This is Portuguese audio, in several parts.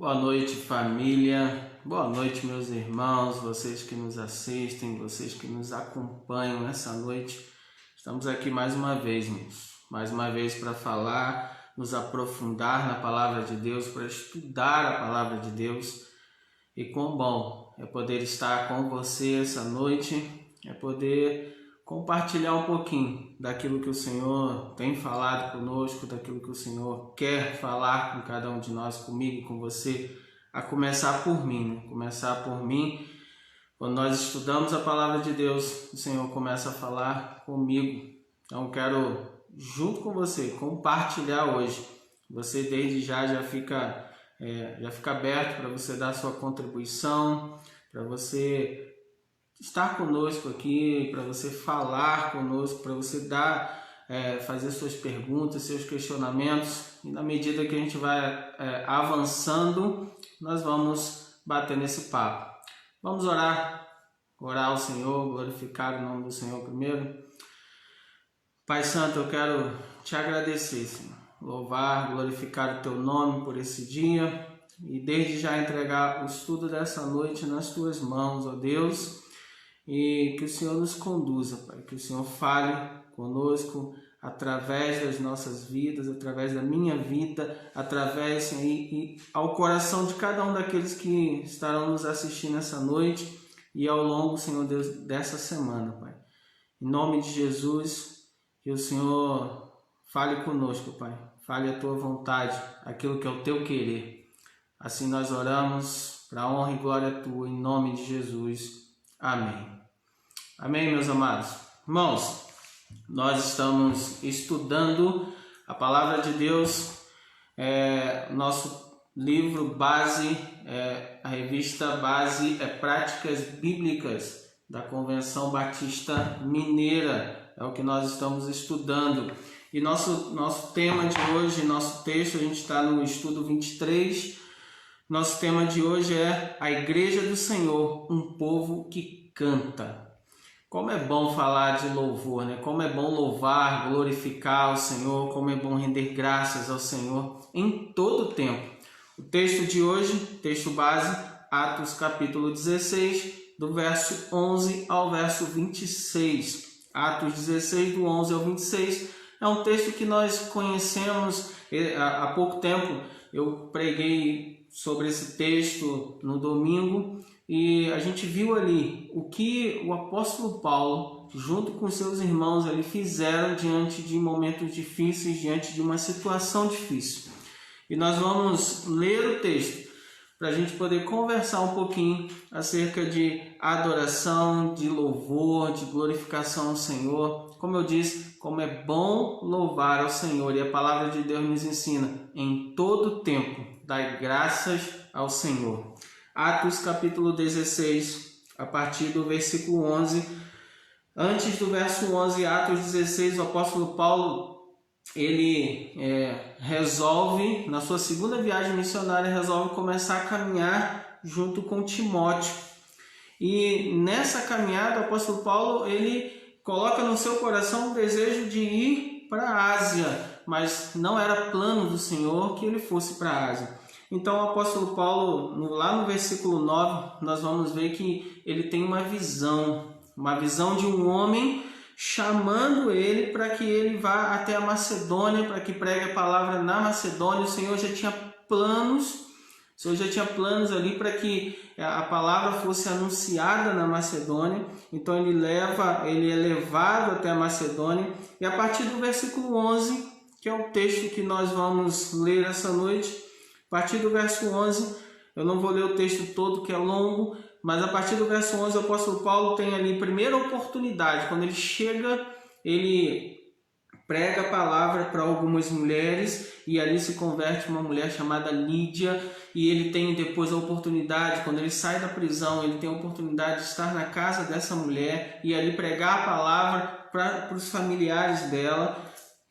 Boa noite, família. Boa noite, meus irmãos, vocês que nos assistem, vocês que nos acompanham nessa noite. Estamos aqui mais uma vez, irmãos. Mais uma vez para falar, nos aprofundar na palavra de Deus, para estudar a palavra de Deus. E quão bom é poder estar com você essa noite, é poder compartilhar um pouquinho daquilo que o Senhor tem falado conosco, daquilo que o Senhor quer falar com cada um de nós, comigo e com você, a começar por mim, né? Começar por mim. Quando nós estudamos a palavra de Deus, o Senhor começa a falar comigo. Então quero, junto com você, compartilhar hoje. Você desde já fica aberto para você dar a sua contribuição, para você estar conosco aqui, para você falar conosco, para você fazer suas perguntas, seus questionamentos. E na medida que a gente vai avançando, nós vamos bater nesse papo. Vamos orar ao Senhor, glorificar o nome do Senhor primeiro. Pai Santo, eu quero te agradecer, Senhor. Louvar, glorificar o teu nome por esse dia e desde já entregar o estudo dessa noite nas tuas mãos, ó Deus. E que o Senhor nos conduza, Pai, que o Senhor fale conosco através das nossas vidas, através da minha vida, através e ao coração de cada um daqueles que estarão nos assistindo essa noite e ao longo, Senhor Deus, dessa semana, Pai. Em nome de Jesus, que o Senhor fale conosco, Pai, fale a tua vontade, aquilo que é o teu querer. Assim nós oramos para a honra e glória tua, em nome de Jesus. Amém. Amém, meus amados. Irmãos, nós estamos estudando a palavra de Deus, nosso livro base, a revista base Práticas Bíblicas da Convenção Batista Mineira, é o que nós estamos estudando. E nosso tema de hoje, nosso texto, a gente está no estudo 23, nosso tema de hoje é a Igreja do Senhor, um povo que canta. Como é bom falar de louvor, né? Como é bom louvar, glorificar o Senhor, como é bom render graças ao Senhor em todo o tempo. O texto de hoje, texto base, Atos capítulo 16, do verso 11 ao verso 26. Atos 16, do 11 ao 26, é um texto que nós conhecemos há pouco tempo. Eu preguei sobre esse texto no domingo e a gente viu ali o que o apóstolo Paulo, junto com seus irmãos, ali fizeram diante de momentos difíceis, diante de uma situação difícil. E nós vamos ler o texto para a gente poder conversar um pouquinho acerca de adoração, de louvor, de glorificação ao Senhor. Como eu disse, como é bom louvar ao Senhor, e a palavra de Deus nos ensina em todo tempo, dai graças ao Senhor. Atos capítulo 16, a partir do versículo 11. Antes do verso 11, Atos 16, o apóstolo Paulo, ele resolve, na sua segunda viagem missionária, resolve começar a caminhar junto com Timóteo. E nessa caminhada, o apóstolo Paulo, ele coloca no seu coração o desejo de ir para a Ásia, mas não era plano do Senhor que ele fosse para a Ásia. Então o apóstolo Paulo, lá no versículo 9, nós vamos ver que ele tem uma visão de um homem chamando ele para que ele vá até a Macedônia, para que pregue a palavra na Macedônia. O Senhor já tinha planos ali para que a palavra fosse anunciada na Macedônia. Então ele é levado até a Macedônia, e a partir do versículo 11, que é o texto que nós vamos ler essa noite, a partir do verso 11, eu não vou ler o texto todo que é longo, mas a partir do verso 11 o apóstolo Paulo tem ali a primeira oportunidade. Quando ele chega, ele prega a palavra para algumas mulheres e ali se converte uma mulher chamada Lídia, e ele tem depois a oportunidade, quando ele sai da prisão, ele tem a oportunidade de estar na casa dessa mulher e ali pregar a palavra para os familiares dela.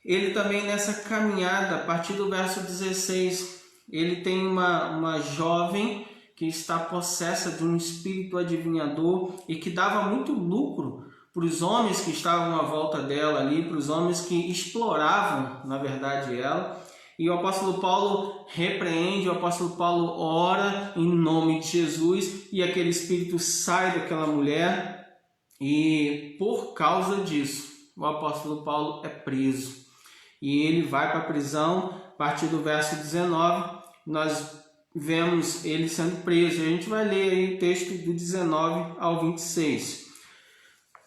Ele também nessa caminhada, a partir do verso 16, ele tem uma jovem que está possessa de um espírito adivinhador e que dava muito lucro para os homens que estavam à volta dela ali, para os homens que exploravam, na verdade, ela. E o apóstolo Paulo repreende, o apóstolo Paulo ora em nome de Jesus e aquele espírito sai daquela mulher e por causa disso o apóstolo Paulo é preso. E ele vai para a prisão, a partir do verso 19, nós vemos ele sendo preso. A gente vai ler aí o texto do 19 ao 26,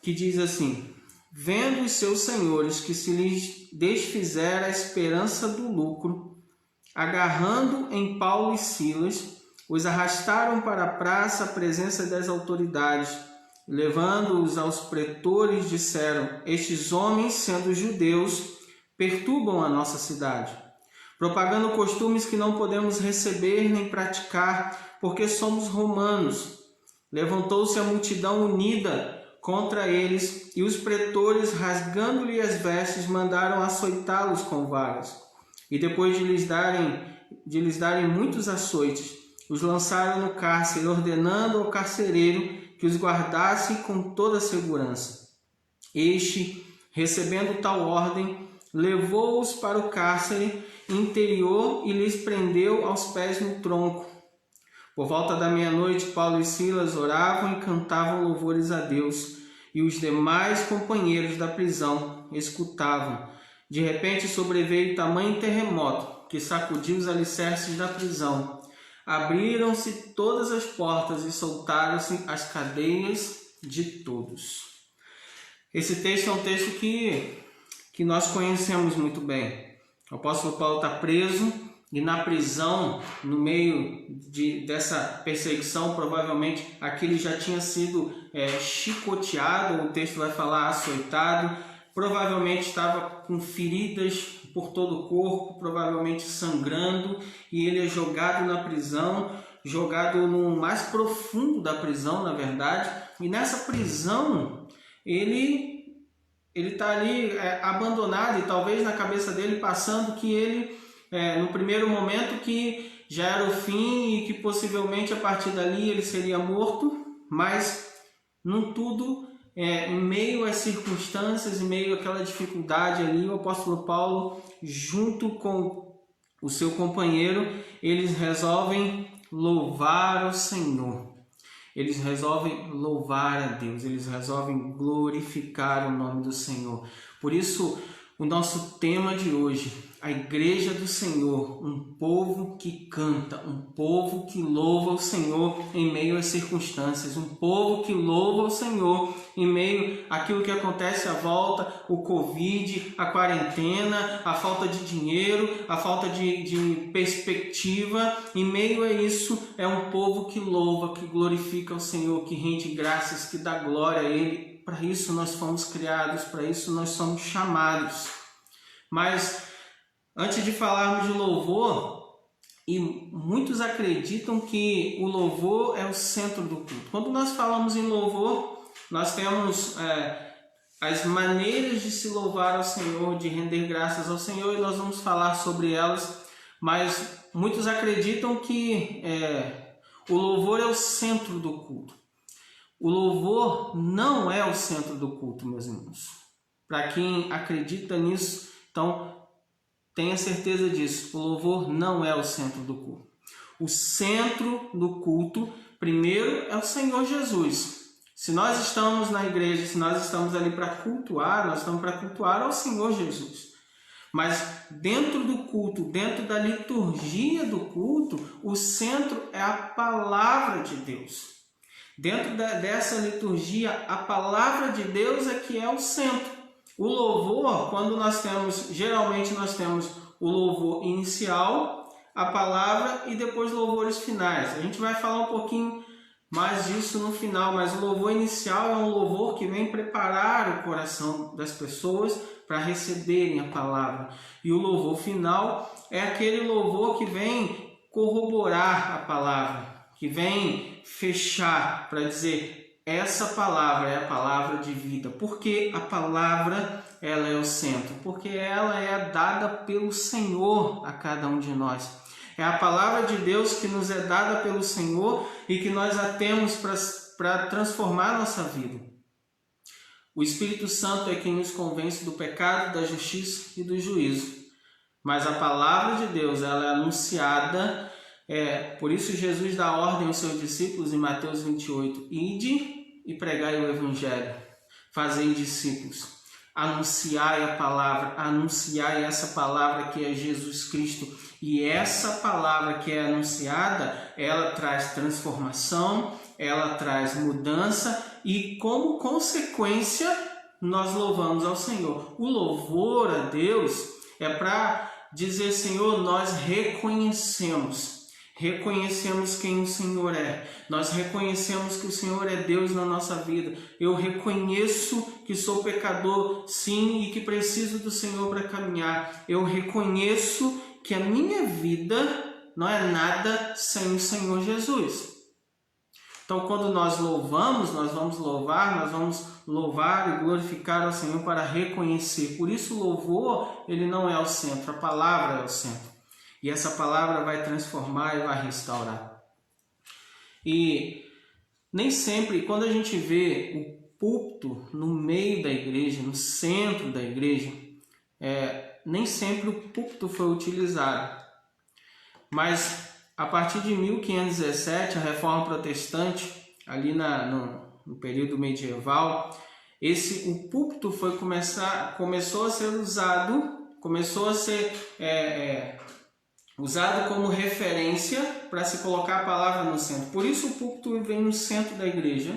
que diz assim: vendo os seus senhores que se lhes desfizera a esperança do lucro, agarrando em Paulo e Silas, os arrastaram para a praça à presença das autoridades. Levando-os aos pretores, disseram: estes homens, sendo judeus, perturbam a nossa cidade, propagando costumes que não podemos receber nem praticar, porque somos romanos. Levantou-se a multidão unida contra eles, e os pretores, rasgando-lhe as vestes, mandaram açoitá-los com varas. E depois de lhes darem muitos açoites, os lançaram no cárcere, ordenando ao carcereiro que os guardasse com toda a segurança. Este, recebendo tal ordem, levou-os para o cárcere interior e lhes prendeu aos pés no tronco. Por volta da meia-noite, Paulo e Silas oravam e cantavam louvores a Deus, e os demais companheiros da prisão escutavam. De repente sobreveio tamanho terremoto que sacudiu os alicerces da prisão. Abriram-se todas as portas e soltaram-se as cadeias de todos. Esse texto é um texto que nós conhecemos muito bem. O apóstolo Paulo está preso e na prisão, no meio dessa perseguição, provavelmente aquele já tinha sido chicoteado, o texto vai falar açoitado, provavelmente estava com feridas por todo o corpo, provavelmente sangrando, e ele é jogado na prisão, jogado no mais profundo da prisão, na verdade, e nessa prisão ele está ali abandonado, e talvez na cabeça dele passando que ele, no primeiro momento, que já era o fim e que possivelmente a partir dali ele seria morto, mas num tudo, em meio às circunstâncias, em meio àquela dificuldade ali, o apóstolo Paulo, junto com o seu companheiro, eles resolvem louvar o Senhor. Eles resolvem louvar a Deus, eles resolvem glorificar o nome do Senhor. Por isso, o nosso tema de hoje, a Igreja do Senhor, um povo que canta, um povo que louva o Senhor em meio às circunstâncias, um povo que louva o Senhor em meio àquilo que acontece à volta, o Covid, a quarentena, a falta de dinheiro, a falta de perspectiva. Em meio a isso, é um povo que louva, que glorifica o Senhor, que rende graças, que dá glória a Ele. Para isso nós fomos criados, para isso nós somos chamados. Mas antes de falarmos de louvor, e muitos acreditam que o louvor é o centro do culto. Quando nós falamos em louvor, nós temos as maneiras de se louvar ao Senhor, de render graças ao Senhor, e nós vamos falar sobre elas, mas muitos acreditam que o louvor é o centro do culto. O louvor não é o centro do culto, meus irmãos. Para quem acredita nisso, então tenha certeza disso. O louvor não é o centro do culto. O centro do culto, primeiro, é o Senhor Jesus. Se nós estamos na igreja, se nós estamos ali para cultuar, nós estamos para cultuar ao Senhor Jesus. Mas dentro do culto, dentro da liturgia do culto, o centro é a palavra de Deus. Dentro dessa liturgia, a palavra de Deus é que é o centro. O louvor, quando geralmente nós temos o louvor inicial, a palavra e depois louvores finais. A gente vai falar um pouquinho mais disso no final, mas o louvor inicial é um louvor que vem preparar o coração das pessoas para receberem a palavra. E o louvor final é aquele louvor que vem corroborar a palavra, que vem fechar para dizer: essa palavra é a palavra de vida. Porque a palavra, ela é o centro, porque ela é dada pelo Senhor a cada um de nós. É a palavra de Deus que nos é dada pelo Senhor e que nós a temos para transformar a nossa vida. O Espírito Santo é quem nos convence do pecado, da justiça e do juízo. mas a palavra de Deus ela é anunciada. Por isso Jesus dá ordem aos seus discípulos em Mateus 28, ide e pregai o evangelho, fazei discípulos, anunciai a palavra, anunciai essa palavra que é Jesus Cristo, e essa palavra que é anunciada, ela traz transformação, ela traz mudança, e como consequência nós louvamos ao Senhor. O louvor a Deus é para dizer: Senhor, nós reconhecemos quem o Senhor é. Nós reconhecemos que o Senhor é Deus na nossa vida. Eu reconheço que sou pecador, sim, e que preciso do Senhor para caminhar. Eu reconheço que a minha vida não é nada sem o Senhor Jesus. Então, quando nós louvamos, nós vamos louvar e glorificar ao Senhor para reconhecer. Por isso, o louvor, ele não é o centro, a palavra é o centro. E essa palavra vai transformar e vai restaurar. E nem sempre, quando a gente vê o púlpito no meio da igreja, no centro da igreja, nem sempre o púlpito foi utilizado. Mas a partir de 1517, a Reforma Protestante, ali no período medieval, o púlpito começou a ser usado, usado como referência para se colocar a palavra no centro. Por isso o púlpito vem no centro da igreja.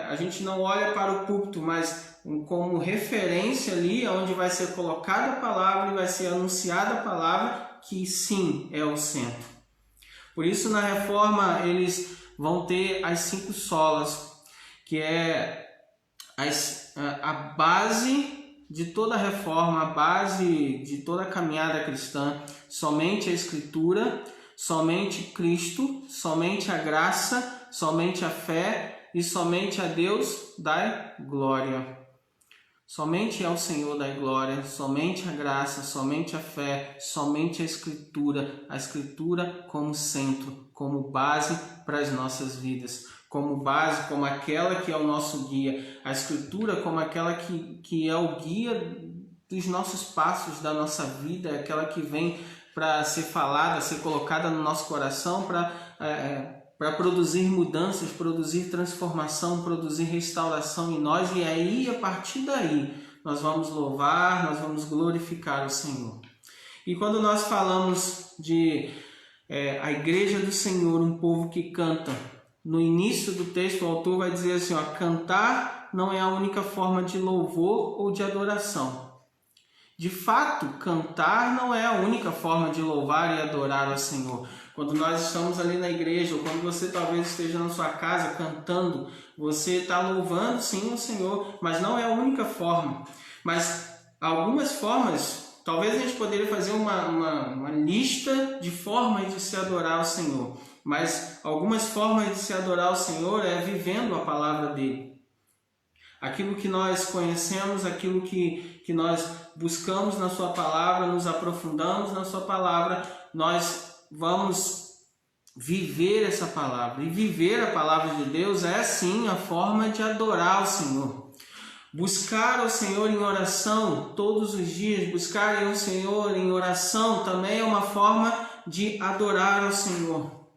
A gente não olha para o púlpito, mas como referência ali, onde vai ser colocada a palavra e vai ser anunciada a palavra, que sim, é o centro. Por isso na Reforma eles vão ter as 5 solas, que é a base de toda a reforma, a base de toda a caminhada cristã: somente a Escritura, somente Cristo, somente a graça, somente a fé e somente a Deus dai glória. Somente ao Senhor dai glória, somente a graça, somente a fé, somente a Escritura como centro, como base para as nossas vidas, como base, como aquela que é o nosso guia, a Escritura como aquela que é o guia dos nossos passos, da nossa vida, aquela que vem para ser falada, ser colocada no nosso coração, para produzir mudanças, produzir transformação, produzir restauração em nós. E aí, a partir daí, nós vamos louvar, nós vamos glorificar o Senhor. E quando nós falamos de a igreja do Senhor, um povo que canta, no início do texto o autor vai dizer assim: cantar não é a única forma de louvor ou de adoração. De fato, cantar não é a única forma de louvar e adorar ao Senhor. Quando nós estamos ali na igreja, ou quando você talvez esteja na sua casa cantando, você está louvando sim o Senhor, mas não é a única forma. Mas algumas formas, talvez a gente poderia fazer uma lista de formas de se adorar ao Senhor. Mas algumas formas de se adorar ao Senhor é vivendo a palavra dele. Aquilo que nós conhecemos, aquilo que nós buscamos na sua palavra, nos aprofundamos na sua palavra, nós vamos viver essa palavra. E viver a palavra de Deus é sim a forma de adorar o Senhor. Buscar o Senhor em oração todos os dias, buscar o Senhor em oração também é uma forma de adorar ao Senhor.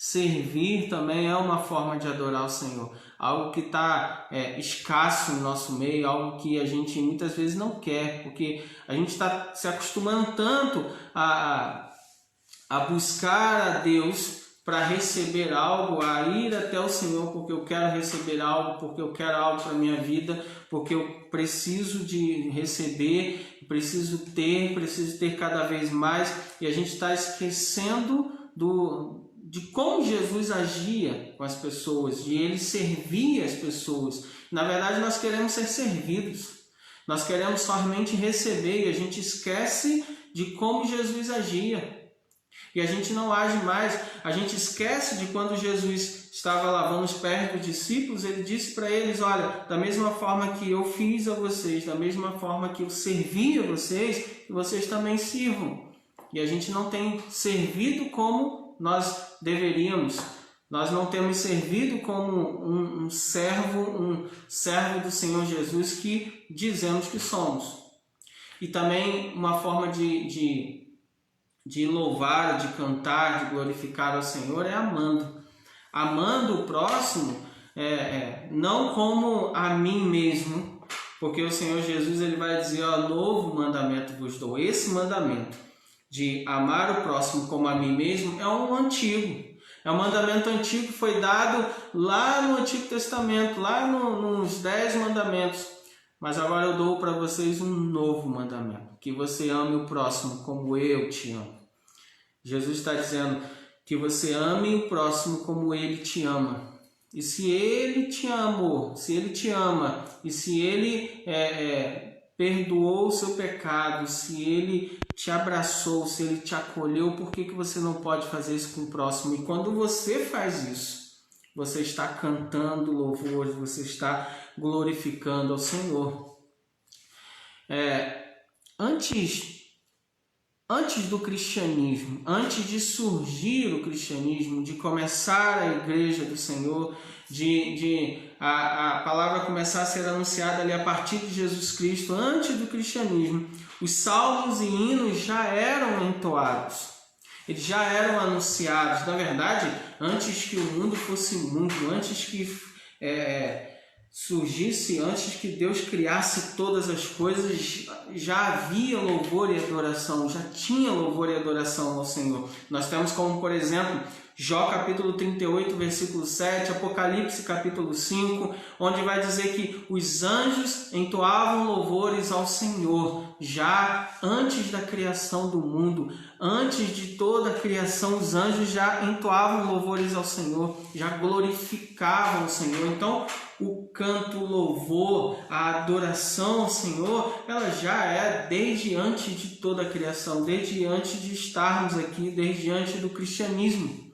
Servir também é uma forma de adorar o Senhor. Algo que está escasso no nosso meio, algo que a gente muitas vezes não quer, porque a gente está se acostumando tanto a buscar a Deus para receber algo, a ir até o Senhor porque eu quero receber algo, porque eu quero algo para a minha vida, porque eu preciso de receber, preciso ter cada vez mais, e a gente está esquecendo de como Jesus agia com as pessoas, de ele servir as pessoas. Na verdade, nós queremos ser servidos, nós queremos somente receber, e a gente esquece de como Jesus agia. E a gente não age mais, a gente esquece de quando Jesus estava lavando os pés dos discípulos, ele disse para eles: olha, da mesma forma que eu fiz a vocês, da mesma forma que eu servi a vocês, que vocês também sirvam. E a gente não tem servido como nós deveríamos. Nós não temos servido como um servo do Senhor Jesus que dizemos que somos. E também uma forma de louvar, de cantar, de glorificar ao Senhor é amando. Amando o próximo, não como a mim mesmo, porque o Senhor Jesus ele vai dizer, novo mandamento vos dou. Esse mandamento de amar o próximo como a mim mesmo é um antigo. É um mandamento antigo que foi dado lá no Antigo Testamento, lá nos 10 mandamentos. Mas agora eu dou para vocês um novo mandamento, que você ame o próximo como eu te amo. Jesus está dizendo que você ame o próximo como ele te ama. E se ele te amou, se ele te ama, e se ele perdoou o seu pecado, se ele te abraçou, se ele te acolheu, por que você não pode fazer isso com o próximo? E quando você faz isso, você está cantando louvores, você está glorificando ao Senhor. Antes do cristianismo, antes de surgir o cristianismo, de começar a igreja do Senhor, a palavra começar a ser anunciada ali a partir de Jesus Cristo, antes do cristianismo, os salmos e hinos já eram entoados, eles já eram anunciados. Na verdade, antes que o mundo fosse mundo, antes que surgisse, antes que Deus criasse todas as coisas, já havia louvor e adoração, já tinha louvor e adoração ao Senhor. Nós temos como, por exemplo, Jó capítulo 38, versículo 7, Apocalipse capítulo 5, onde vai dizer que os anjos entoavam louvores ao Senhor, já antes da criação do mundo, antes de toda a criação, os anjos já entoavam louvores ao Senhor, já glorificavam o Senhor. Então, o canto, o louvor, a adoração ao Senhor, ela já é desde antes de toda a criação, desde antes de estarmos aqui, desde antes do cristianismo.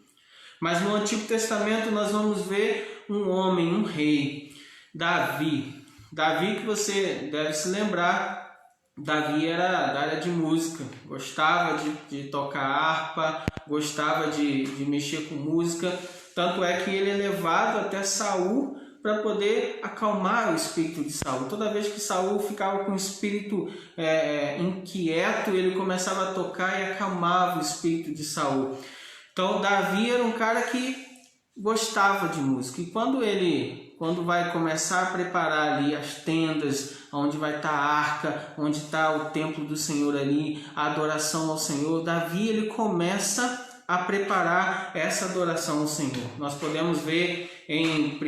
Mas no Antigo Testamento nós vamos ver um homem, um rei, Davi. Davi, que você deve se lembrar, Davi era da área de música, gostava de tocar harpa, gostava de mexer com música, tanto é que ele é levado até Saul para poder acalmar o espírito de Saul. Toda vez que Saul ficava com o espírito inquieto, ele começava a tocar e acalmava o espírito de Saul. Então Davi era um cara que gostava de música, e quando vai começar a preparar ali as tendas, onde vai estar a arca, onde está o templo do Senhor ali, a adoração ao Senhor, Davi ele começa a preparar essa adoração ao Senhor. Nós podemos ver em 1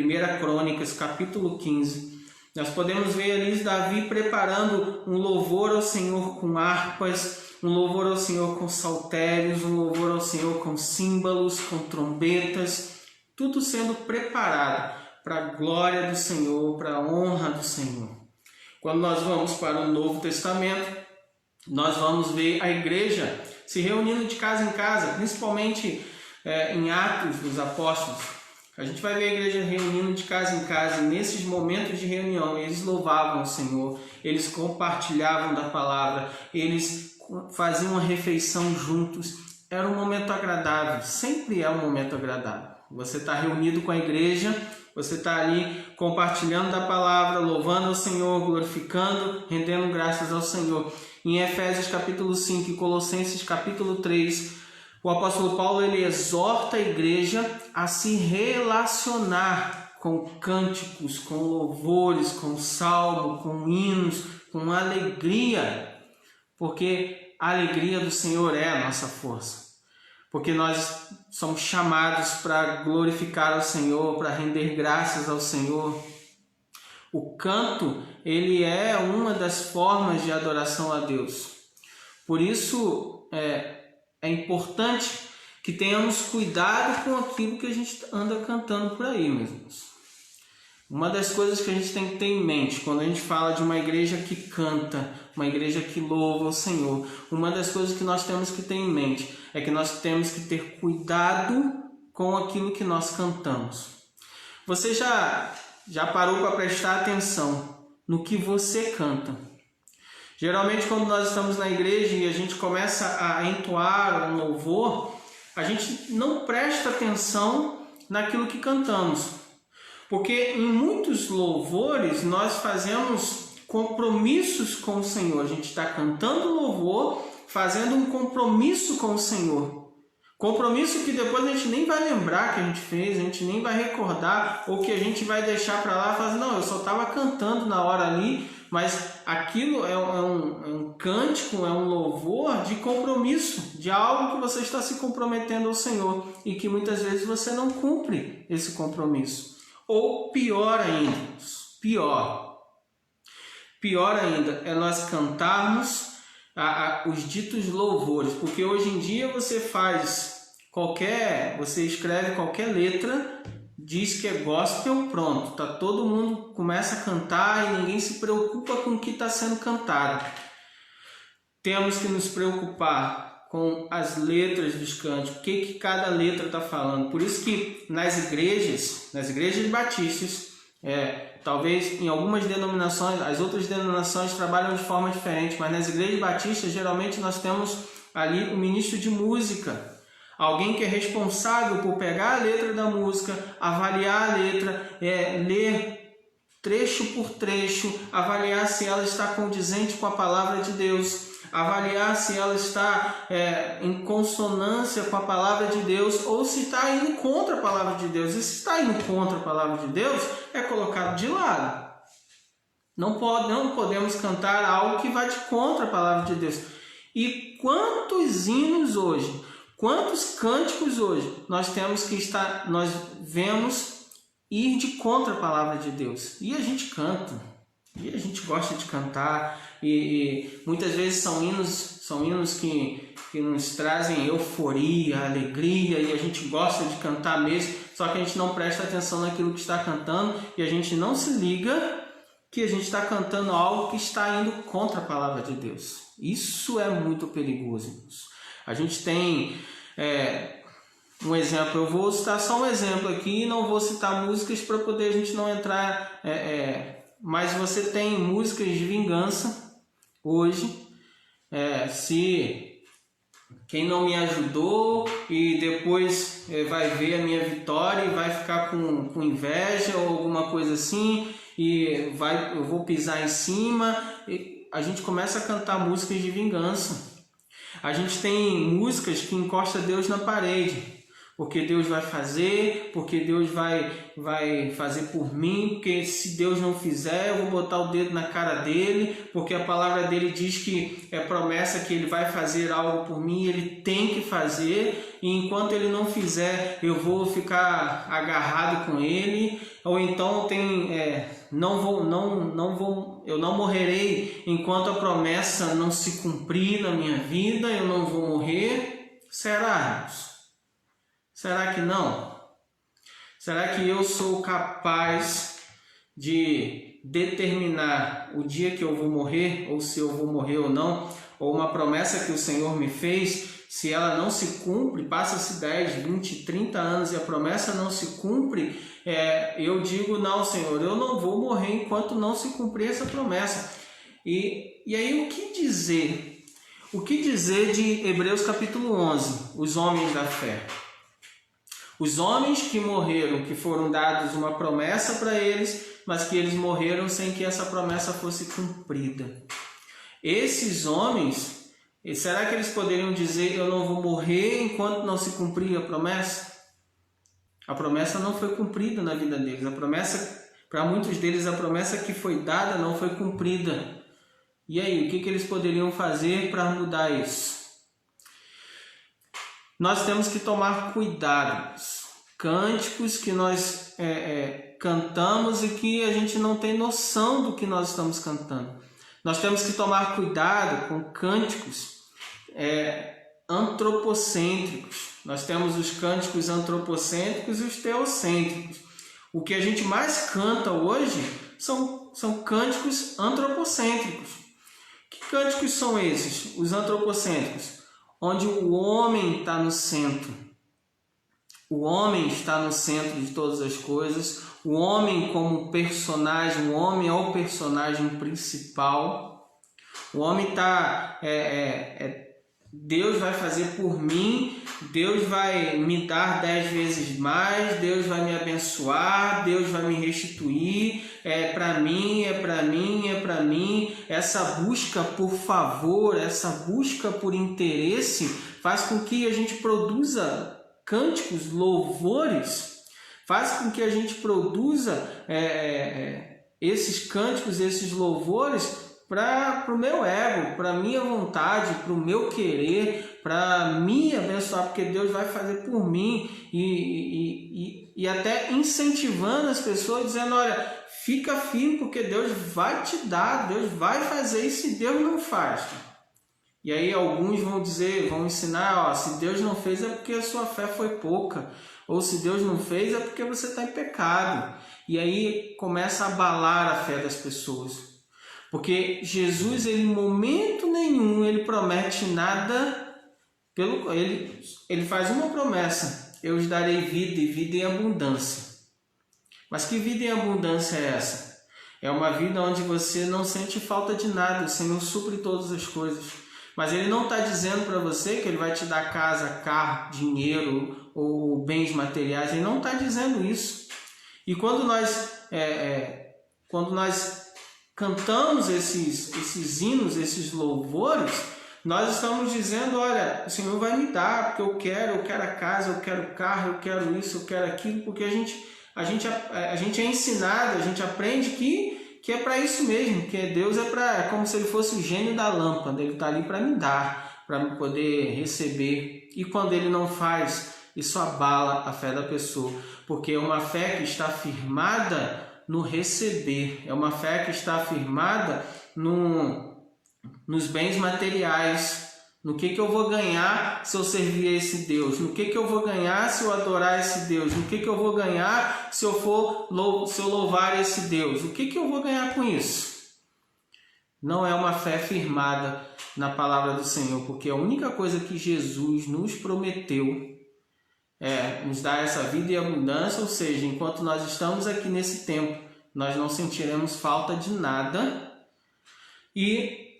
Crônicas capítulo 15, nós podemos ver ali Davi preparando um louvor ao Senhor com harpas, um louvor ao Senhor com saltérios, um louvor ao Senhor com símbolos, com trombetas, tudo sendo preparado para a glória do Senhor, para a honra do Senhor. Quando nós vamos para o Novo Testamento, nós vamos ver a igreja se reunindo de casa em casa, principalmente em Atos dos Apóstolos. A gente vai ver a igreja reunindo de casa em casa, e nesses momentos de reunião eles louvavam o Senhor, eles compartilhavam da palavra, eles faziam uma refeição juntos. Era um momento agradável, sempre é um momento agradável. Você está reunido com a igreja, você está ali compartilhando da palavra, louvando ao Senhor, glorificando, rendendo graças ao Senhor. Em Efésios capítulo 5 e Colossenses capítulo 3, o apóstolo Paulo ele exorta a igreja a se relacionar com cânticos, com louvores, com salmo, com hinos, com alegria, porque a alegria do Senhor é a nossa força. Porque nós somos chamados para glorificar ao Senhor, para render graças ao Senhor. O canto, ele é uma das formas de adoração a Deus. Por isso, é importante que tenhamos cuidado com aquilo que a gente anda cantando por aí, meus irmãos. Uma das coisas que a gente tem que ter em mente quando a gente fala de uma igreja que canta, uma igreja que louva o Senhor, uma das coisas que nós temos que ter em mente é que nós temos que ter cuidado com aquilo que nós cantamos. Você já parou para prestar atenção no que você canta? Geralmente quando nós estamos na igreja e a gente começa a entoar um louvor, a gente não presta atenção naquilo que cantamos. Porque em muitos louvores nós fazemos compromissos com o Senhor. A gente está cantando louvor, fazendo um compromisso com o Senhor. Compromisso que depois a gente nem vai lembrar que a gente fez, a gente nem vai recordar, ou que a gente vai deixar para lá e falar, não, eu só estava cantando na hora ali, mas aquilo é um cântico, é um louvor de compromisso, de algo que você está se comprometendo ao Senhor e que muitas vezes você não cumpre esse compromisso. Ou pior ainda, pior ainda é nós cantarmos os ditos louvores, porque hoje em dia você escreve qualquer letra, diz que é gospel, pronto, todo mundo começa a cantar e ninguém se preocupa com o que está sendo cantado. Temos que nos preocupar com as letras dos cânticos, o que cada letra está falando. Por isso que nas igrejas batistas, talvez em algumas denominações, as outras denominações trabalham de forma diferente, mas nas igrejas batistas geralmente nós temos ali o ministro de música, alguém que é responsável por pegar a letra da música, avaliar a letra, ler trecho por trecho, avaliar se ela está condizente com a palavra de Deus, avaliar se ela está em consonância com a palavra de Deus ou se está indo contra a palavra de Deus. E se está indo contra a palavra de Deus, é colocado de lado. Não podemos cantar algo que vai de contra a palavra de Deus. E quantos hinos hoje, quantos cânticos hoje nós vemos ir de contra a palavra de Deus. E a gente canta, e a gente gosta de cantar, e muitas vezes são hinos que nos trazem euforia, alegria, e a gente gosta de cantar mesmo, só que a gente não presta atenção naquilo que está cantando, e a gente não se liga que a gente está cantando algo que está indo contra a palavra de Deus. Isso é muito perigoso, irmãos. A gente tem um exemplo, eu vou citar só um exemplo aqui, não vou citar músicas para poder a gente não entrar, mas você tem músicas de vingança hoje, se quem não me ajudou e depois vai ver a minha vitória e vai ficar com inveja ou alguma coisa assim, e eu vou pisar em cima, e a gente começa a cantar músicas de vingança. A gente tem músicas que encosta Deus na parede, porque Deus vai fazer, porque Deus vai fazer por mim, porque se Deus não fizer, eu vou botar o dedo na cara dele, porque a palavra dele diz que é promessa que ele vai fazer algo por mim, ele tem que fazer, e enquanto ele não fizer, eu vou ficar agarrado com ele, ou então eu não morrerei enquanto a promessa não se cumprir na minha vida, eu não vou morrer. Será que não? Será que eu sou capaz de determinar o dia que eu vou morrer, ou se eu vou morrer ou não, ou uma promessa que o Senhor me fez, se ela não se cumpre, passa-se 10, 20, 30 anos e a promessa não se cumpre, eu digo, não, Senhor, eu não vou morrer enquanto não se cumprir essa promessa. E aí o que dizer? O que dizer de Hebreus capítulo 11, os homens da fé? Os homens que morreram, que foram dados uma promessa para eles, mas que eles morreram sem que essa promessa fosse cumprida. Esses homens, será que eles poderiam dizer, eu não vou morrer enquanto não se cumprir a promessa? A promessa não foi cumprida na vida deles. A promessa, para muitos deles, a promessa que foi dada não foi cumprida. E aí, o que eles poderiam fazer para mudar isso? Nós temos que tomar cuidado. Cânticos que nós cantamos e que a gente não tem noção do que nós estamos cantando. Nós temos que tomar cuidado com cânticos antropocêntricos. Nós temos os cânticos antropocêntricos e os teocêntricos. O que a gente mais canta hoje são cânticos antropocêntricos. Que cânticos são esses? Os antropocêntricos, onde o homem está no centro. O homem está no centro de todas as coisas. O homem como personagem, o homem é o personagem principal. O homem está Deus vai fazer por mim, Deus vai me dar 10 vezes mais, Deus vai me abençoar, Deus vai me restituir, é para mim, é para mim, é para mim. Essa busca por favor, essa busca por interesse faz com que a gente produza cânticos, louvores, faz com que a gente produza esses cânticos, esses louvores para o meu ego, para a minha vontade, para o meu querer, para me abençoar, porque Deus vai fazer por mim e até incentivando as pessoas, dizendo, olha, fica firme porque Deus vai te dar, Deus vai fazer, e se Deus não faz? E aí alguns vão dizer, vão ensinar, ó, se Deus não fez é porque a sua fé foi pouca, ou se Deus não fez é porque você está em pecado. E aí começa a abalar a fé das pessoas. Porque Jesus, ele, em momento nenhum, ele promete nada, ele faz uma promessa, eu os darei vida e vida em abundância. Mas que vida em abundância é essa? É uma vida onde você não sente falta de nada, o Senhor supre todas as coisas. Mas ele não está dizendo para você que ele vai te dar casa, carro, dinheiro ou bens materiais, ele não está dizendo isso. E quando nós cantamos esses hinos, esses louvores, nós estamos dizendo, olha, o Senhor vai me dar, porque eu quero a casa, eu quero o carro, eu quero isso, eu quero aquilo, porque a gente é ensinado, a gente aprende que é para isso mesmo, que Deus é como se ele fosse o gênio da lâmpada, ele está ali para me dar, para me poder receber. E quando ele não faz, isso abala a fé da pessoa, porque é uma fé que está firmada no receber, é uma fé que está firmada nos bens materiais, no que eu vou ganhar se eu servir a esse Deus, no que eu vou ganhar se eu adorar esse Deus, no que eu vou ganhar se eu louvar esse Deus, o que eu vou ganhar com isso? Não é uma fé firmada na palavra do Senhor, porque a única coisa que Jesus nos prometeu nos dar essa vida e abundância, ou seja, enquanto nós estamos aqui nesse tempo, nós não sentiremos falta de nada, e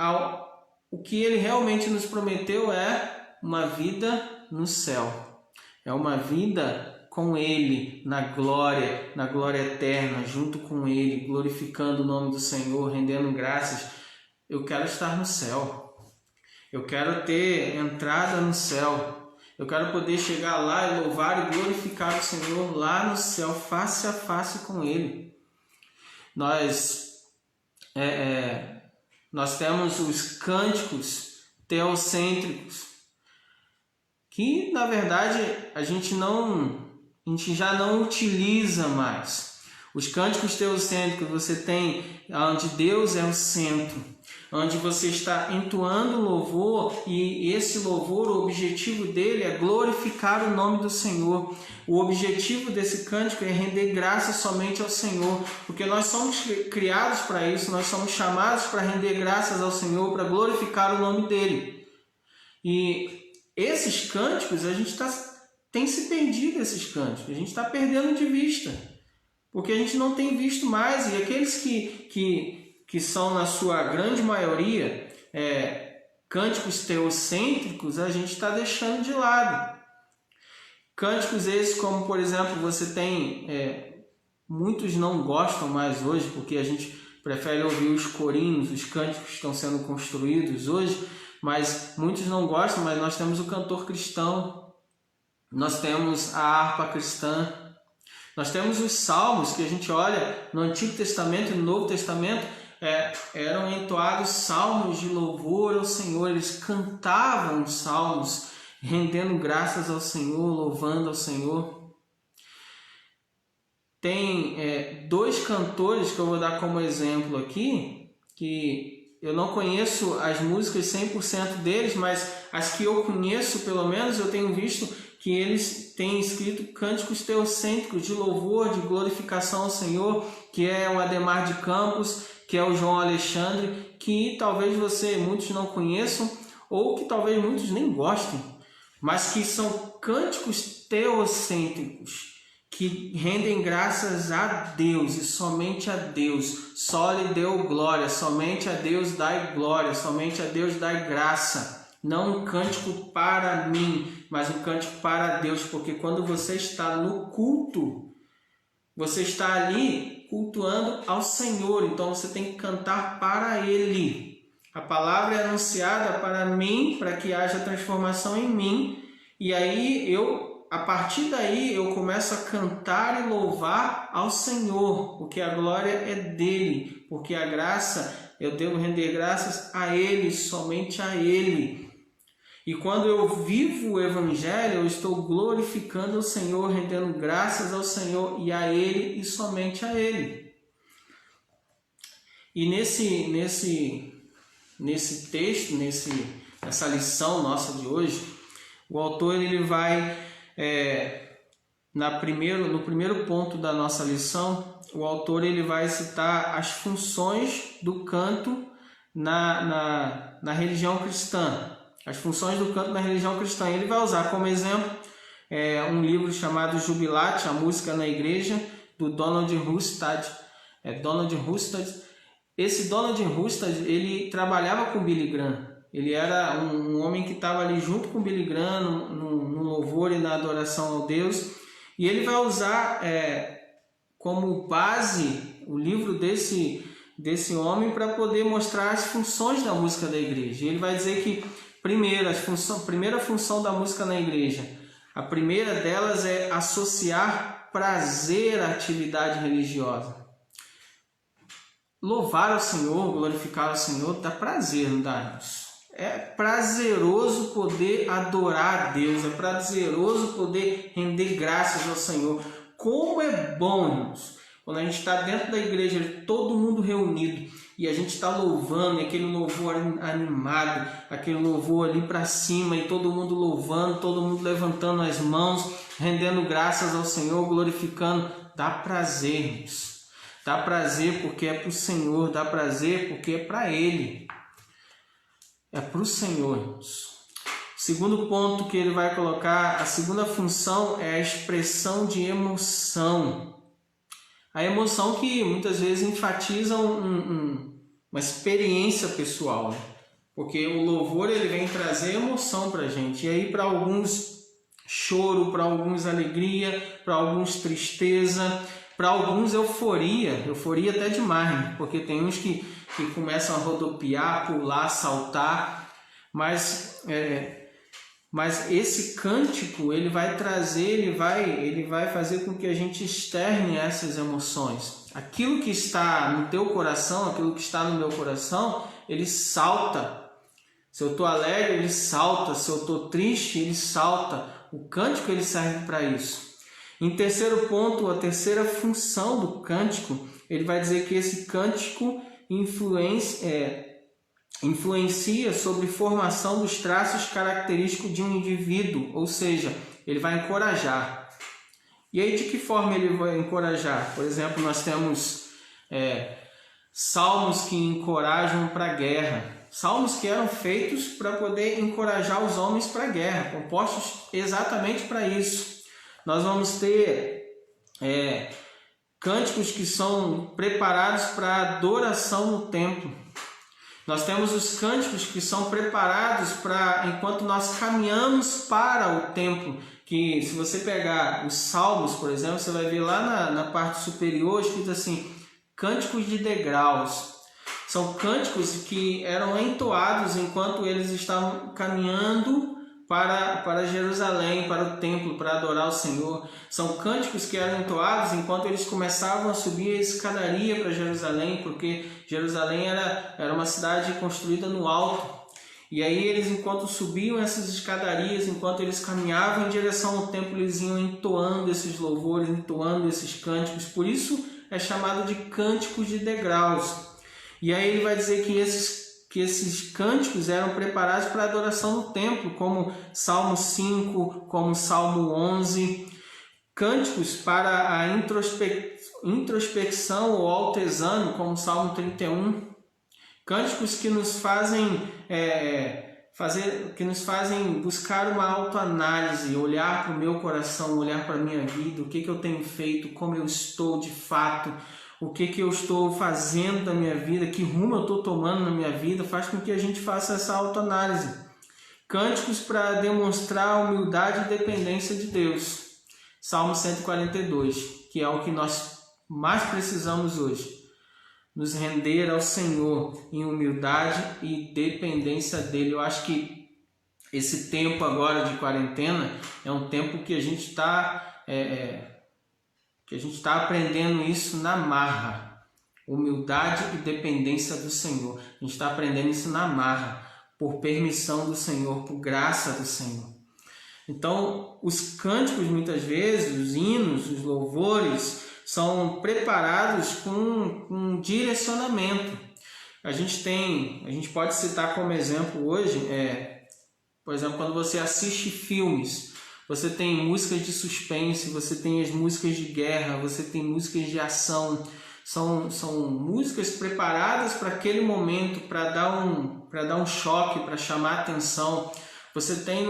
o que ele realmente nos prometeu é uma vida no céu, é uma vida com ele, na glória eterna, junto com ele, glorificando o nome do Senhor, rendendo graças. Eu quero estar no céu, eu quero ter entrada no céu, eu quero poder chegar lá e louvar e glorificar o Senhor lá no céu, face a face com Ele. Nós temos os cânticos teocêntricos, que na verdade a gente já não utiliza mais. Os cânticos teocêntricos você tem onde Deus é o centro, onde você está entoando louvor, e esse louvor, o objetivo dele é glorificar o nome do Senhor. O objetivo desse cântico é render graça somente ao Senhor, porque nós somos criados para isso, nós somos chamados para render graças ao Senhor, para glorificar o nome dele. E esses cânticos, a gente tem se perdido, esses cânticos, a gente está perdendo de vista, porque a gente não tem visto mais, e aqueles que são, na sua grande maioria, cânticos teocêntricos, a gente está deixando de lado. Cânticos esses como, por exemplo, você tem... muitos não gostam mais hoje, porque a gente prefere ouvir os corinos, os cânticos que estão sendo construídos hoje, mas muitos não gostam, mas nós temos o cantor cristão, nós temos a harpa cristã, nós temos os salmos, que a gente olha no Antigo Testamento e no Novo Testamento, eram entoados salmos de louvor ao Senhor, eles cantavam os salmos, rendendo graças ao Senhor, louvando ao Senhor. Tem dois cantores que eu vou dar como exemplo aqui, que eu não conheço as músicas 100% deles, mas as que eu conheço, pelo menos, eu tenho visto que eles têm escrito cânticos teocêntricos de louvor, de glorificação ao Senhor, que é o Ademar de Campos, que é o João Alexandre, que talvez muitos não conheçam, ou que talvez muitos nem gostem, mas que são cânticos teocêntricos, que rendem graças a Deus e somente a Deus. Só lhe deu glória, somente a Deus dai glória, somente a Deus dai graça. não um cântico para mim, mas um cântico para Deus, porque quando você está no culto, você está ali cultuando ao Senhor, então você tem que cantar para Ele. A palavra é anunciada para mim, para que haja transformação em mim, e aí a partir daí eu começo a cantar e louvar ao Senhor, porque a glória é dele, porque a graça, eu devo render graças a Ele, somente a Ele. E quando eu vivo o Evangelho, eu estou glorificando o Senhor, rendendo graças ao Senhor e a Ele e somente a Ele. E nesse texto, nessa lição nossa de hoje, o autor ele vai, no primeiro ponto da nossa lição, o autor ele vai citar as funções do canto na religião cristã. As funções do canto na religião cristã. Ele vai usar como exemplo um livro chamado Jubilate, a música na igreja, do Donald Hustad. Donald Hustad. Esse Donald Hustad, ele trabalhava com Billy Graham. Ele era um homem que estava ali junto com Billy Graham no louvor e na adoração ao Deus. E ele vai usar como base o livro desse homem para poder mostrar as funções da música da igreja. Ele vai dizer que primeira função da música na igreja, a primeira delas é associar prazer à atividade religiosa. Louvar ao Senhor, glorificar ao Senhor, dá prazer, não dá isso? É prazeroso poder adorar a Deus, é prazeroso poder render graças ao Senhor. Como é bom, irmãos, quando a gente está dentro da igreja, todo mundo reunido, e a gente está louvando, e aquele louvor animado, aquele louvor ali para cima, e todo mundo louvando, todo mundo levantando as mãos, rendendo graças ao Senhor, glorificando. Dá prazer, irmãos. Dá prazer porque é para o Senhor, dá prazer porque é para Ele. É para o Senhor, irmãos. Segundo ponto que ele vai colocar, a segunda função é a expressão de emoção. A emoção que muitas vezes enfatiza uma experiência pessoal, né? Porque o louvor ele vem trazer emoção para a gente. E aí para alguns choro, para alguns alegria, para alguns tristeza, para alguns euforia até demais, né? Porque tem uns que começam a rodopiar, pular, saltar, mas esse cântico ele vai trazer, ele vai fazer com que a gente externe essas emoções. Aquilo que está no teu coração, aquilo que está no meu coração, ele salta. Se eu estou alegre, ele salta. Se eu estou triste, ele salta. O cântico ele serve para isso. Em terceiro ponto, a terceira função do cântico, ele vai dizer que esse cântico influencia sobre a formação dos traços característicos de um indivíduo, ou seja, ele vai encorajar. E aí de que forma ele vai encorajar? Por exemplo, nós temos salmos que encorajam para a guerra, salmos que eram feitos para poder encorajar os homens para a guerra, compostos exatamente para isso. Nós vamos ter cânticos que são preparados para adoração no templo. Nós temos os cânticos que são preparados para enquanto nós caminhamos para o templo. Que se você pegar os salmos, por exemplo, você vai ver lá na parte superior escrito assim, cânticos de degraus. São cânticos que eram entoados enquanto eles estavam caminhando para Jerusalém, para o templo, para adorar o Senhor. São cânticos que eram entoados enquanto eles começavam a subir a escadaria para Jerusalém, porque Jerusalém era uma cidade construída no alto. E aí eles, enquanto subiam essas escadarias, enquanto eles caminhavam em direção ao templo, eles iam entoando esses louvores, entoando esses cânticos. Por isso é chamado de cânticos de degraus. E aí ele vai dizer que esses cânticos eram preparados para a adoração no templo, como Salmo 5, como Salmo 11, cânticos para a introspecção ou altezano, como Salmo 31, cânticos que nos fazem buscar uma autoanálise, olhar para o meu coração, olhar para a minha vida, o que eu tenho feito, como eu estou de fato, o que eu estou fazendo da minha vida, que rumo eu estou tomando na minha vida, faz com que a gente faça essa autoanálise. Cânticos para demonstrar a humildade e dependência de Deus. Salmo 142, que é o que nós mais precisamos hoje. Nos render ao Senhor em humildade e dependência dele. Eu acho que esse tempo agora de quarentena é um tempo que a gente está aprendendo isso na marra. Humildade e dependência do Senhor. A gente está aprendendo isso na marra, por permissão do Senhor, por graça do Senhor. Então, os cânticos, muitas vezes, os hinos, os louvores, são preparados com um direcionamento. A gente pode citar como exemplo hoje, por exemplo, quando você assiste filmes, você tem músicas de suspense, você tem as músicas de guerra, você tem músicas de ação. São músicas preparadas para aquele momento, para dar um choque, para chamar a atenção. Você tem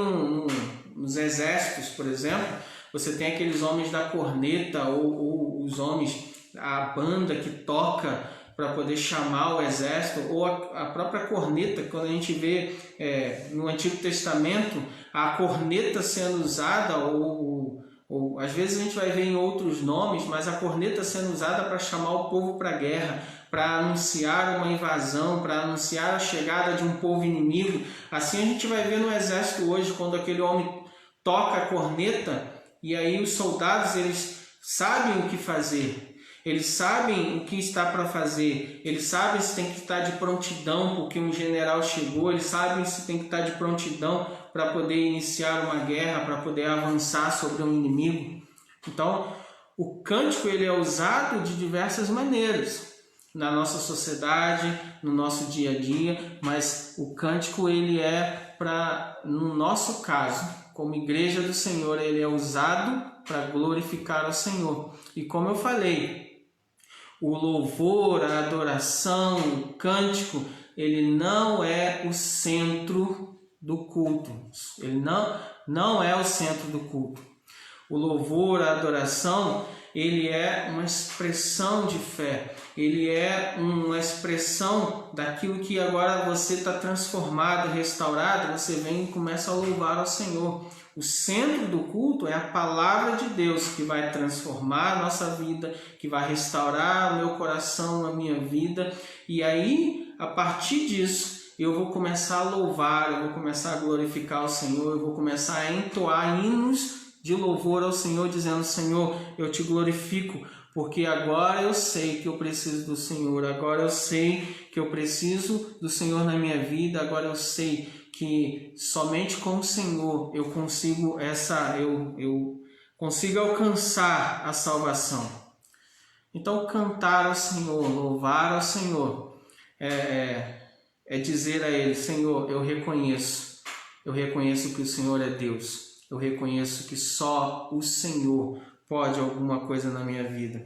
nos exércitos, por exemplo, você tem aqueles homens da corneta ou os homens, a banda que toca para poder chamar o exército, ou a própria corneta. Quando a gente vê no Antigo Testamento a corneta sendo usada, ou às vezes a gente vai ver em outros nomes, mas a corneta sendo usada para chamar o povo para a guerra, para anunciar uma invasão, para anunciar a chegada de um povo inimigo. Assim a gente vai ver no exército hoje, quando aquele homem toca a corneta, e aí os soldados, eles sabem o que fazer, eles sabem o que está para fazer, eles sabem se tem que estar de prontidão porque um general chegou, eles sabem se tem que estar de prontidão para poder iniciar uma guerra, para poder avançar sobre um inimigo. Então, o cântico ele é usado de diversas maneiras na nossa sociedade, no nosso dia a dia, mas o cântico ele no nosso caso, como igreja do Senhor, ele é usado para glorificar ao Senhor. E como eu falei, o louvor, a adoração, o cântico, ele não é o centro do culto. Ele não é o centro do culto. O louvor, a adoração, ele é uma expressão de fé. Ele é uma expressão daquilo que agora você está transformado, restaurado. Você vem e começa a louvar ao Senhor. O centro do culto é a palavra de Deus que vai transformar a nossa vida, que vai restaurar o meu coração, a minha vida. E aí, a partir disso, eu vou começar a louvar, eu vou começar a glorificar o Senhor, eu vou começar a entoar hinos de louvor ao Senhor, dizendo: Senhor, eu te glorifico, porque agora eu sei que eu preciso do Senhor, agora eu sei que eu preciso do Senhor na minha vida, agora eu sei que somente com o Senhor eu consigo consigo alcançar a salvação. Então, cantar ao Senhor, louvar ao Senhor, é dizer a Ele: Senhor, eu reconheço que o Senhor é Deus. Eu reconheço que só o Senhor pode alguma coisa na minha vida.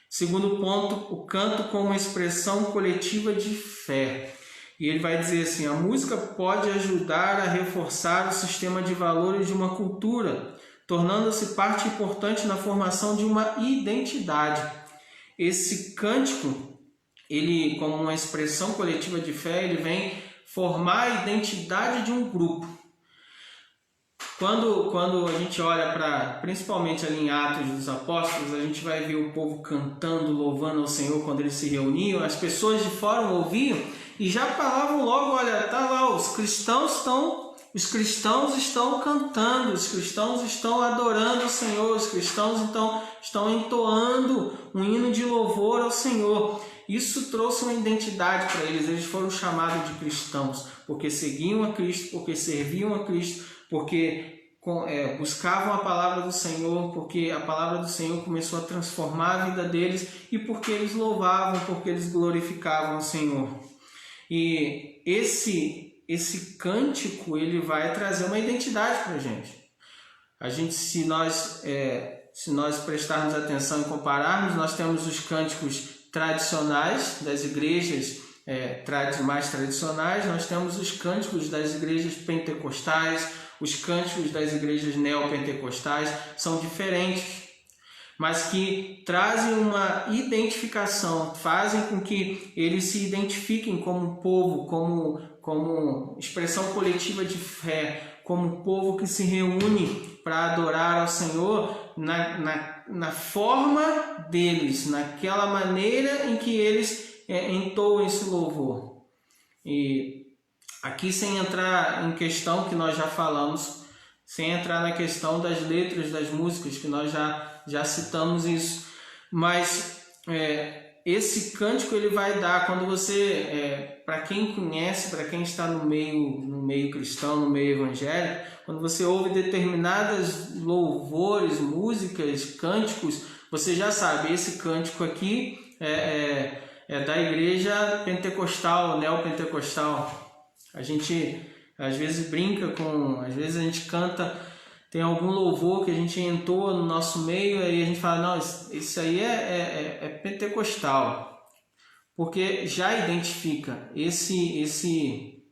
Segundo ponto, o canto como expressão coletiva de fé. E ele vai dizer assim: a música pode ajudar a reforçar o sistema de valores de uma cultura, tornando-se parte importante na formação de uma identidade. Esse cântico, ele, como uma expressão coletiva de fé, ele vem formar a identidade de um grupo. Quando a gente olha principalmente ali em Atos dos Apóstolos, a gente vai ver o povo cantando, louvando ao Senhor quando eles se reuniam. As pessoas de fora ouviam e já falavam logo: olha, tá lá, os cristãos estão cantando, os cristãos estão adorando o Senhor, os cristãos estão entoando um hino de louvor ao Senhor. Isso trouxe uma identidade para eles. Eles foram chamados de cristãos porque seguiam a Cristo, porque serviam a Cristo, porque buscavam a palavra do Senhor, porque a palavra do Senhor começou a transformar a vida deles, e porque eles louvavam, porque eles glorificavam o Senhor. E esse cântico, ele vai trazer uma identidade para a gente. Se nós prestarmos atenção e compararmos, nós temos os cânticos tradicionais das igrejas mais tradicionais, nós temos os cânticos das igrejas pentecostais, os cânticos das igrejas neopentecostais são diferentes. mas que trazem uma identificação, fazem com que eles se identifiquem como povo, como expressão coletiva de fé, como povo que se reúne para adorar ao Senhor na forma deles, naquela maneira em que eles entoam esse louvor. E aqui, sem entrar em questão que nós já falamos, sem entrar na questão das letras das músicas, que nós já citamos isso, mas esse cântico ele vai dar, quando você, para quem conhece, para quem está no meio cristão, no meio evangélico, quando você ouve determinadas louvores, músicas, cânticos, você já sabe, esse cântico aqui é da igreja pentecostal, neopentecostal. A gente às vezes brinca às vezes a gente canta, tem algum louvor que a gente entoa no nosso meio, aí a gente fala, não, isso aí é pentecostal, porque já identifica esse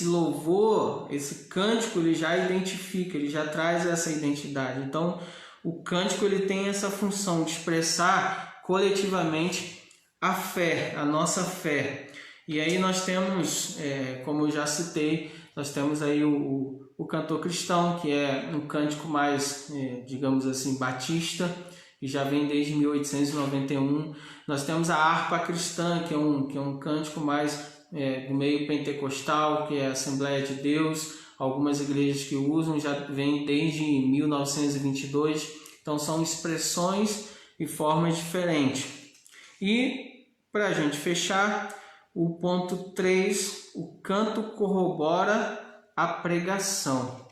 louvor, esse cântico, ele já identifica, ele já traz essa identidade. Então, o cântico ele tem essa função de expressar coletivamente a fé, a nossa fé. E aí nós temos, como eu já citei, nós temos aí o cantor cristão, que é um cântico mais, digamos assim, batista, que já vem desde 1891. Nós temos a harpa cristã, que é um cântico mais do meio pentecostal, que é a Assembleia de Deus. Algumas igrejas que usam já vem desde 1922. Então são expressões e formas diferentes. E para a gente fechar, o ponto 3, o canto corrobora a pregação.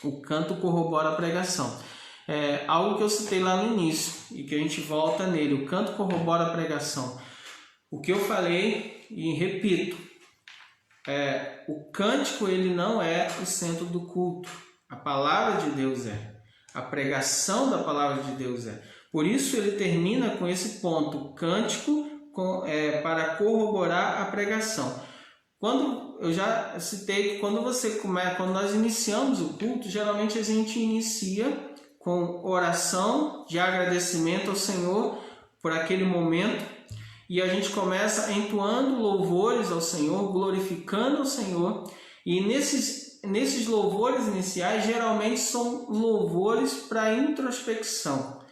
O canto corrobora a pregação. Algo que eu citei lá no início e que a gente volta nele. O canto corrobora a pregação. O que eu falei e repito, o cântico ele não é o centro do culto. A palavra de Deus é. A pregação da palavra de Deus é. Por isso ele termina com esse ponto, o cântico para corroborar a pregação. Quando eu já citei que quando nós iniciamos o culto, geralmente a gente inicia com oração de agradecimento ao Senhor por aquele momento, e a gente começa entoando louvores ao Senhor, glorificando ao Senhor, e nesses louvores iniciais geralmente são louvores para introspecção,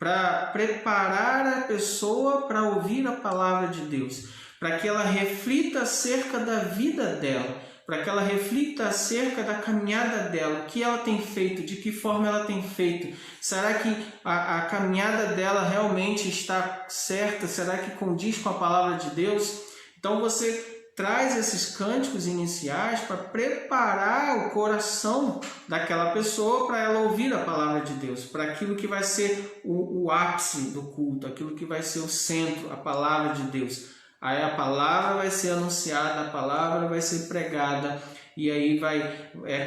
para preparar a pessoa para ouvir a palavra de Deus, para que ela reflita acerca da vida dela, para que ela reflita acerca da caminhada dela, o que ela tem feito, de que forma ela tem feito. Será que a caminhada dela realmente está certa? Será que condiz com a palavra de Deus? Então você traz esses cânticos iniciais para preparar o coração daquela pessoa para ela ouvir a palavra de Deus, para aquilo que vai ser o ápice do culto, aquilo que vai ser o centro, a palavra de Deus. Aí a palavra vai ser anunciada, a palavra vai ser pregada, e aí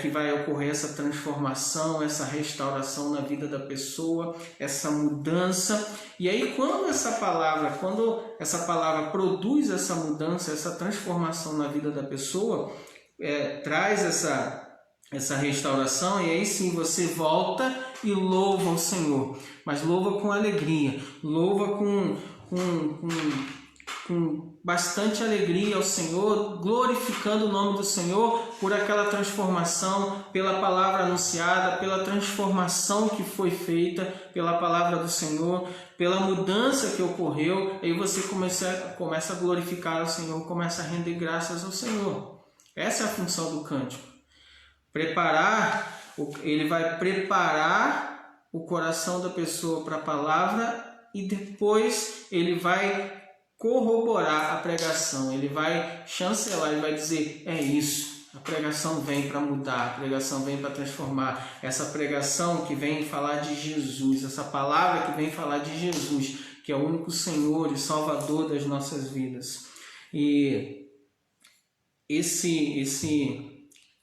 que vai ocorrer essa transformação, essa restauração na vida da pessoa, essa mudança. E aí quando essa palavra produz essa mudança, essa transformação na vida da pessoa, traz essa restauração, e aí sim você volta e louva o Senhor, mas louva com alegria, louva com bastante alegria ao Senhor, glorificando o nome do Senhor por aquela transformação, pela palavra anunciada, pela transformação que foi feita pela palavra do Senhor, pela mudança que ocorreu. Aí você começa a glorificar ao Senhor, começa a render graças ao Senhor. Essa é a função do cântico. Ele vai preparar o coração da pessoa para a palavra, e depois ele vai corroborar a pregação, ele vai chancelar, ele vai dizer, é isso, a pregação vem para mudar, a pregação vem para transformar, essa pregação que vem falar de Jesus, essa palavra que vem falar de Jesus, que é o único Senhor e Salvador das nossas vidas. E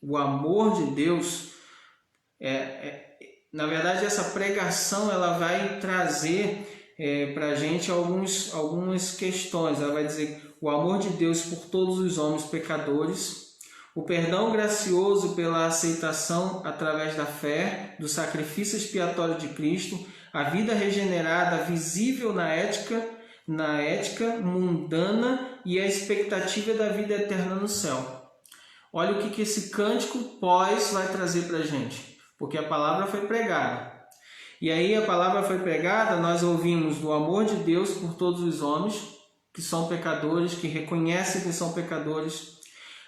o amor de Deus, na verdade essa pregação ela vai trazer para a gente algumas questões. Ela vai dizer o amor de Deus por todos os homens pecadores, o perdão gracioso pela aceitação através da fé, do sacrifício expiatório de Cristo, a vida regenerada visível na ética mundana e a expectativa da vida eterna no céu. Olha o que esse cântico pós vai trazer para a gente, porque a palavra foi pregada. E aí a palavra foi pregada, nós ouvimos do amor de Deus por todos os homens que são pecadores, que reconhecem que são pecadores.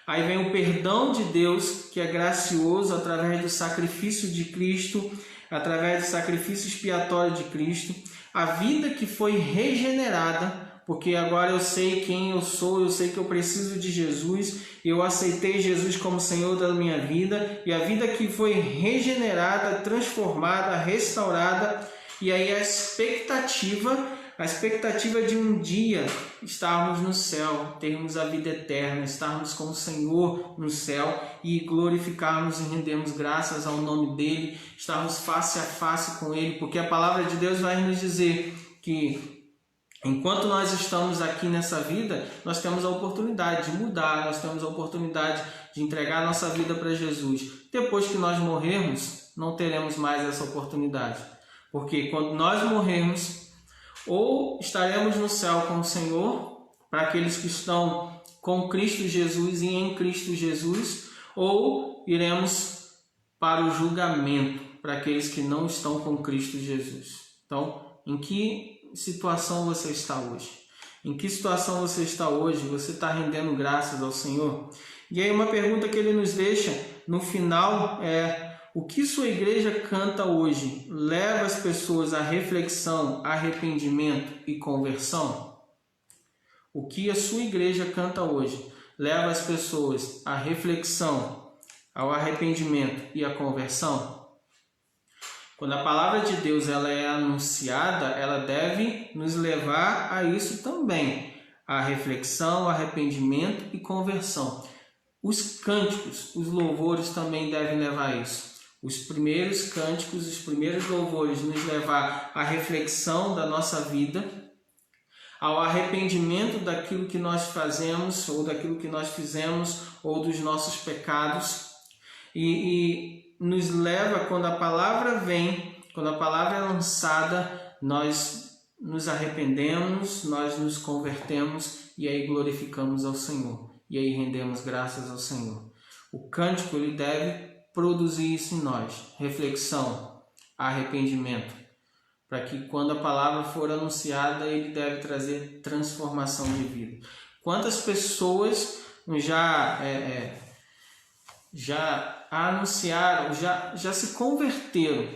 Aí vem o perdão de Deus, que é gracioso através do sacrifício de Cristo, através do sacrifício expiatório de Cristo. A vida que foi regenerada, porque agora eu sei quem eu sou, eu sei que eu preciso de Jesus, eu aceitei Jesus como Senhor da minha vida, e a vida que foi regenerada, transformada, restaurada, e aí a expectativa de um dia estarmos no céu, termos a vida eterna, estarmos com o Senhor no céu e glorificarmos e rendermos graças ao nome dEle, estarmos face a face com Ele, porque a palavra de Deus vai nos dizer que enquanto nós estamos aqui nessa vida, nós temos a oportunidade de mudar, nós temos a oportunidade de entregar a nossa vida para Jesus. Depois que nós morrermos, não teremos mais essa oportunidade, porque quando nós morrermos, ou estaremos no céu com o Senhor, para aqueles que estão com Cristo Jesus e em Cristo Jesus, ou iremos para o julgamento, para aqueles que não estão com Cristo Jesus. Então, em que situação você está hoje? Em que situação você está hoje? Você está rendendo graças ao Senhor? E aí uma pergunta que ele nos deixa no final é: o que sua igreja canta hoje leva as pessoas à reflexão, arrependimento e conversão? O que a sua igreja canta hoje leva as pessoas à reflexão, ao arrependimento e à conversão? Quando a palavra de Deus ela é anunciada, ela deve nos levar a isso também, a reflexão, arrependimento e conversão. Os cânticos, os louvores também devem levar a isso. Os primeiros cânticos, os primeiros louvores nos levar à reflexão da nossa vida, ao arrependimento daquilo que nós fazemos, ou daquilo que nós fizemos, ou dos nossos pecados, e nos leva, quando a palavra vem, quando a palavra é lançada, nós nos arrependemos, nós nos convertemos e aí glorificamos ao Senhor, e aí rendemos graças ao Senhor. O cântico ele deve produzir isso em nós, reflexão, arrependimento, para que quando a palavra for anunciada, ele deve trazer transformação de vida. Quantas pessoas já anunciaram, já se converteram,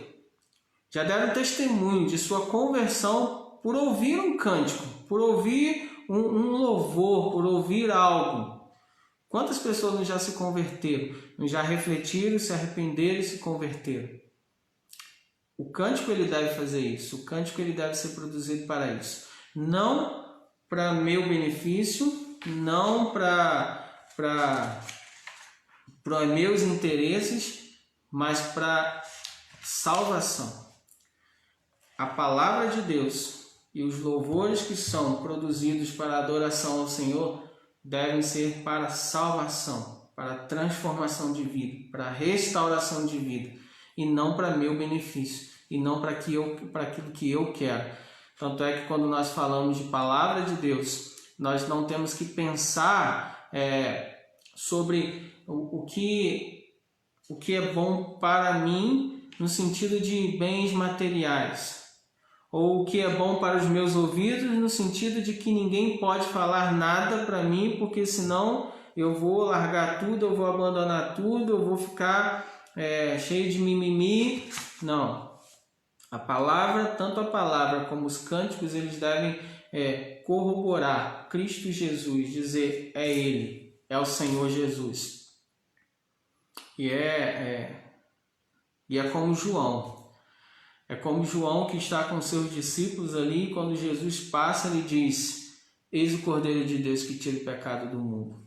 já deram testemunho de sua conversão por ouvir um cântico, por ouvir um louvor, por ouvir algo? Quantas pessoas já se converteram, já refletiram, se arrependeram e se converteram? O cântico ele deve fazer isso, o cântico ele deve ser produzido para isso. Não para meu benefício, não para meus interesses, mas para salvação. A palavra de Deus e os louvores que são produzidos para a adoração ao Senhor devem ser para salvação, para transformação de vida, para restauração de vida, e não para meu benefício, e não para aquilo que eu quero. Tanto é que quando nós falamos de palavra de Deus, nós não temos que pensar sobre o que é bom para mim no sentido de bens materiais, ou o que é bom para os meus ouvidos no sentido de que ninguém pode falar nada para mim, porque senão eu vou largar tudo, eu vou abandonar tudo, eu vou ficar cheio de mimimi. Não. A palavra, tanto a palavra como os cânticos, eles devem corroborar Cristo Jesus, dizer é Ele, é o Senhor Jesus. E é como João. É como João que está com seus discípulos ali, quando Jesus passa, ele diz: eis o Cordeiro de Deus que tira o pecado do mundo.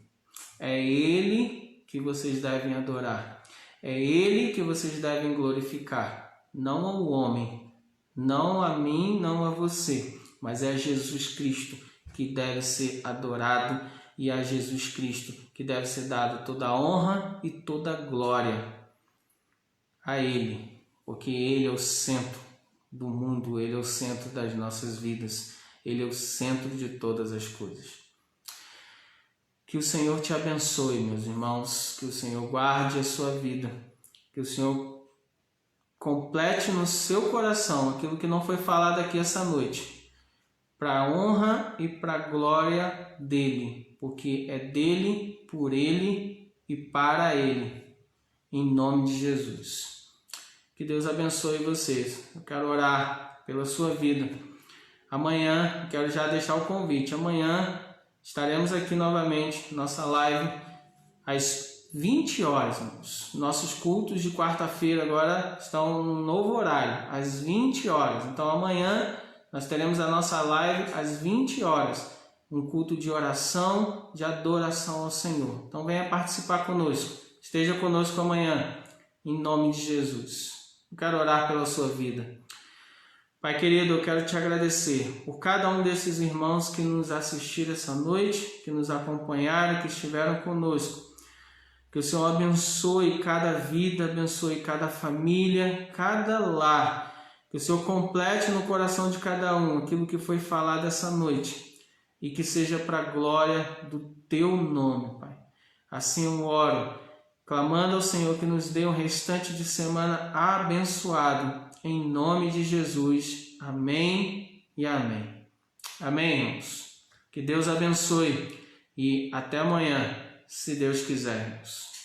É Ele que vocês devem adorar. É Ele que vocês devem glorificar. Não ao homem, não a mim, não a você, mas é a Jesus Cristo que deve ser adorado, e a Jesus Cristo que deve ser dado toda a honra e toda a glória a Ele, porque Ele é o centro do mundo, Ele é o centro das nossas vidas, Ele é o centro de todas as coisas. Que o Senhor te abençoe, meus irmãos, que o Senhor guarde a sua vida, que o Senhor complete no seu coração aquilo que não foi falado aqui essa noite, para a honra e para a glória dEle, porque é dEle, por Ele e para Ele, em nome de Jesus. Que Deus abençoe vocês. Eu quero orar pela sua vida. Amanhã, quero já deixar o convite, amanhã estaremos aqui novamente, nossa live, às 20 horas. Nossos cultos de quarta-feira agora estão num novo horário, às 20 horas. Então amanhã nós teremos a nossa live às 20 horas, um culto de oração, de adoração ao Senhor. Então venha participar conosco, esteja conosco amanhã, em nome de Jesus. Eu quero orar pela sua vida. Pai querido, eu quero te agradecer por cada um desses irmãos que nos assistiram essa noite, que nos acompanharam, que estiveram conosco. Que o Senhor abençoe cada vida, abençoe cada família, cada lar. Que o Senhor complete no coração de cada um aquilo que foi falado essa noite. E que seja para a glória do teu nome, Pai. Assim eu oro, clamando ao Senhor que nos dê um restante de semana abençoado. Em nome de Jesus. Amém e amém. Amém, irmãos. Que Deus abençoe e até amanhã, se Deus quiser, irmãos.